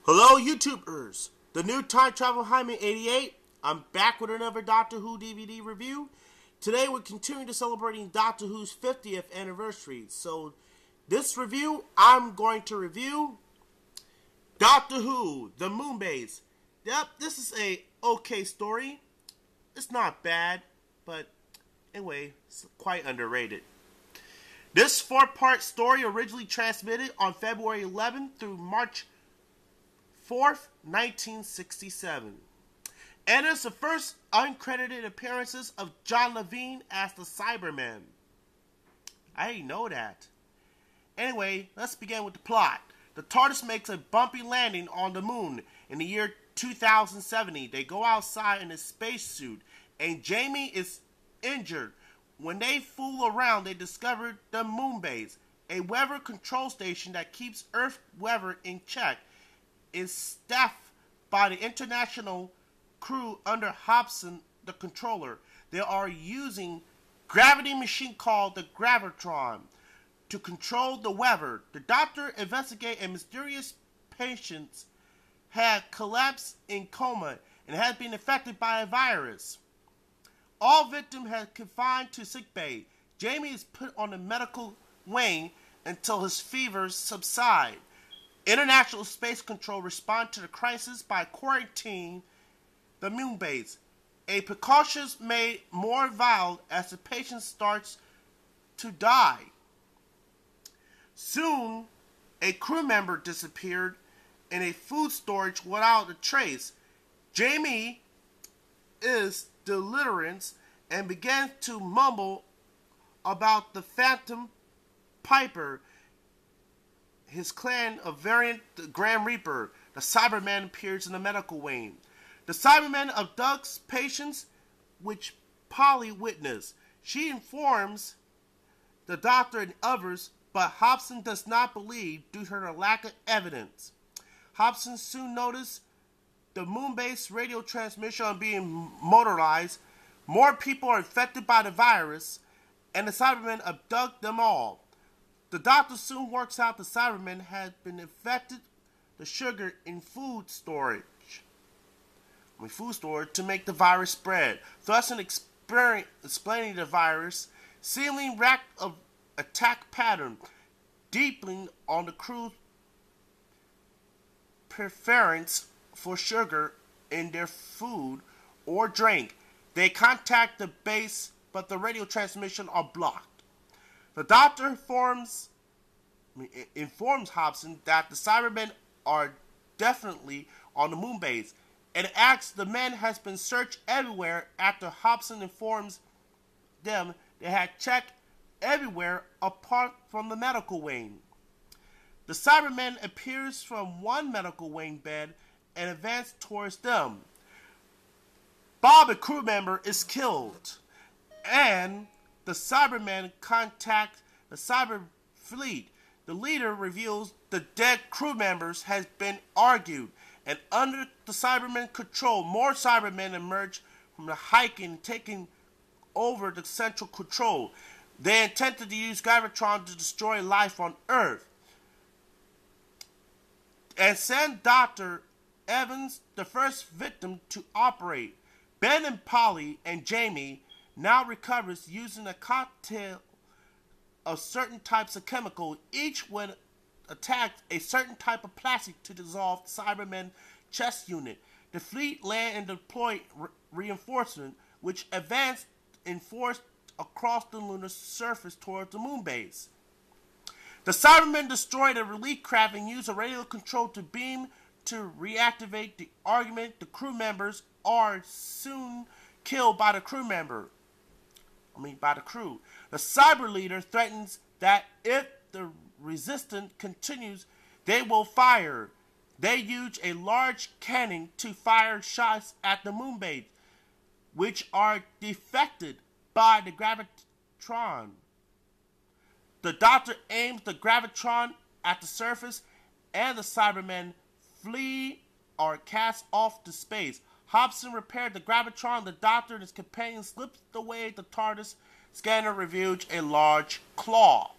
Hello, YouTubers! The new Time Travel Hyman 88. I'm back with another Doctor Who DVD review. Today we're continuing to celebrating Doctor Who's 50th anniversary. So, this review, I'm going to review Doctor Who, the Moonbase. Yep, this is a okay story. It's not bad, but anyway, it's quite underrated. This 4-part story originally transmitted on February 11th through March 4th, 1967. And it's the first uncredited appearances of John Levine as the Cyberman. I didn't know that. Anyway, let's begin with the plot. The TARDIS makes a bumpy landing on the moon in the year 2070. They go outside in a spacesuit, and Jamie is injured. When they fool around, they discover the Moonbase, a weather control station that keeps Earth weather in check. Is staffed by the international crew under Hobson, the controller. They are using gravity machine called the Gravitron to control the weather. The doctor investigates a mysterious patient had collapsed in coma and had been affected by a virus. All victims had confined to sickbay. Jamie is put on the medical wing until his fever subsides. International Space Control respond to the crisis by quarantining the Moonbase, a precaution made more vital as the patient starts to die. Soon, a crew member disappeared in a food storage without a trace. Jamie is delirious and begins to mumble about the Phantom Piper. His clan of variant, the Grand Reaper. The Cyberman appears in the medical wing. The Cyberman abducts patients, which Polly witnesses. She informs the doctor and others, but Hobson does not believe due to her lack of evidence. Hobson soon noticed the Moonbase radio transmission being motorized. More people are infected by the virus, and the Cybermen abduct them all. The doctor soon works out the Cybermen had been infected the sugar in food storage to make the virus spread. Thus, in explaining the virus, seemingly lack of attack pattern, deepening on the crew's preference for sugar in their food or drink. They contact the base, but the radio transmission are blocked. The doctor informs Hobson that the Cybermen are definitely on the Moonbase, and asks the men has been searched everywhere. After Hobson informs them they had checked everywhere apart from the medical wing. The Cyberman appears from one medical wing bed and advances towards them. Bob, a crew member, is killed, and the Cybermen contact the Cyber Fleet. The leader reveals the dead crew members has been argued, and under the Cybermen control, more Cybermen emerge from the hiking, taking over the central control. They intended to use Gravitron to destroy life on Earth, and send Dr. Evans, the first victim, to operate. Ben and Polly and Jamie now recovers using a cocktail of certain types of chemical, each when attacked a certain type of plastic to dissolve Cybermen chest unit. The fleet land and deployed reinforcement, which advanced in force across the lunar surface towards the Moonbase. The Cybermen destroyed a relief craft and used a radio control to beam to reactivate the argument. The crew members are soon killed by the crew. The cyber leader threatens that if the resistance continues, they will fire. They use a large cannon to fire shots at the Moonbase, which are deflected by the Gravitron. The doctor aims the Gravitron at the surface, and the Cybermen flee or cast off to space. Hobson repaired the Gravitron. The doctor and his companion slipped away. The TARDIS scanner revealed a large claw.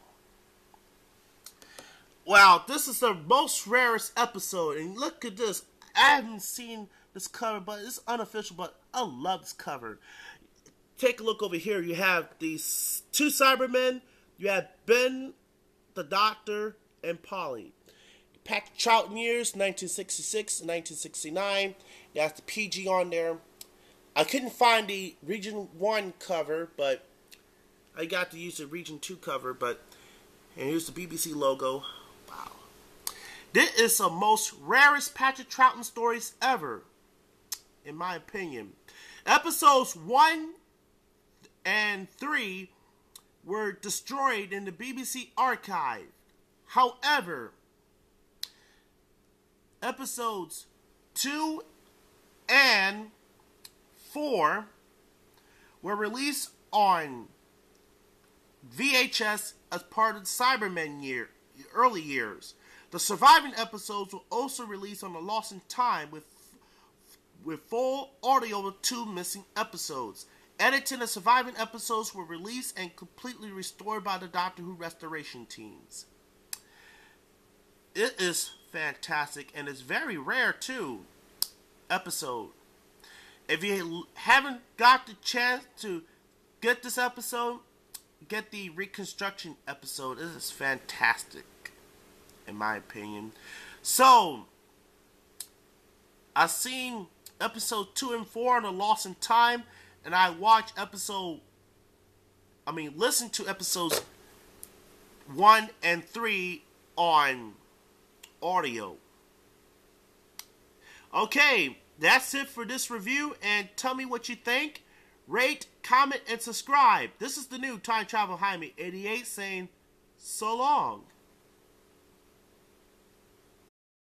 Wow, this is the most rarest episode, and look at this. I haven't seen this cover, but it's unofficial, but I love this cover. Take a look over here. You have these two Cybermen. You have Ben, the Doctor, and Polly. Patrick Troughton years, 1966 and 1969. You have the PG on there. I couldn't find the Region 1 cover, but I got to use the Region 2 cover, and here's the BBC logo. Wow. This is the most rarest Patrick Troughton stories ever, in my opinion. Episodes 1 and 3 were destroyed in the BBC archive. However, episodes 2 and 4 were released on VHS as part of the Cybermen early years. The surviving episodes were also released on the Lost in Time with full audio of 2 missing episodes. Editing the surviving episodes were released and completely restored by the Doctor Who restoration teams. It is fantastic, and it's very rare too. Episode. If you haven't got the chance to get this episode, get the reconstruction episode. It is fantastic, in my opinion. So, I've seen episode 2 and 4 on the Lost in Time, and I watched listen to episodes 1 and 3 on audio. Okay, that's it for this review, and tell me what you think. Rate, comment, and subscribe. This is the new Time Travel Jaime 88 saying so long.